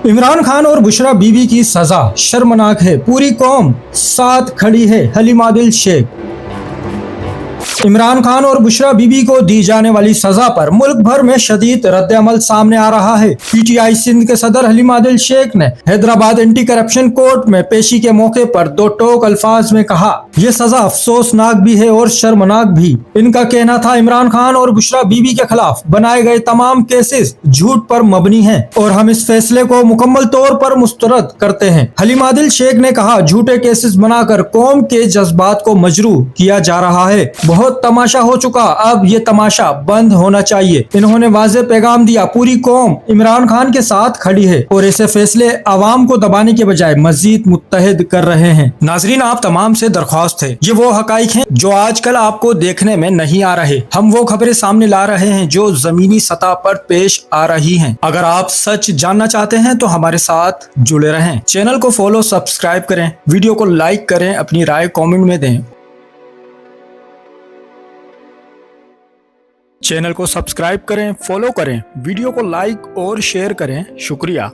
इमरान खान और बुशरा बीबी की सजा शर्मनाक है, पूरी कौम साथ खड़ी है। हलीम आदिल शेख। इमरान खान और बुशरा बीबी को दी जाने वाली सजा पर मुल्क भर में शदीद रद्द-ए-अमल सामने आ रहा है। पीटीआई सिंध के सदर हलीम आदिल शेख ने हैदराबाद एंटी करप्शन कोर्ट में पेशी के मौके पर दो टोक अल्फाज में कहा, ये सजा अफसोसनाक भी है और शर्मनाक भी। इनका कहना था, इमरान खान और बुशरा बीबी के खिलाफ बनाए गए तमाम केसेस झूठ पर मबनी हैं और हम इस फैसले को मुकम्मल तौर पर मुस्तरद करते हैं। हलीम आदिल शेख ने कहा, झूठे केसेस बनाकर कौम के जज्बात को मजरूह किया जा रहा है। बहुत तमाशा हो चुका, अब ये तमाशा बंद होना चाहिए। इन्होंने वाज़ेह पैगाम दिया, पूरी कौम इमरान खान के साथ खड़ी है और ऐसे फैसले आवाम को दबाने के बजाय मजीद मुत्तहिद कर रहे हैं। नाजरीन, आप तमाम से दरख्वास्त है, ये वो हकाइक हैं जो आजकल आपको देखने में नहीं आ रहे। हम वो खबरें सामने ला रहे हैं जो जमीनी सतह पर पेश आ रही हैं। अगर आप सच जानना चाहते हैं तो हमारे साथ जुड़े रहें। चैनल को फॉलो, सब्सक्राइब करें, वीडियो को लाइक करें, अपनी राय कमेंट में दें। चैनल को सब्सक्राइब करें, फॉलो करें, वीडियो को लाइक और शेयर करें। शुक्रिया।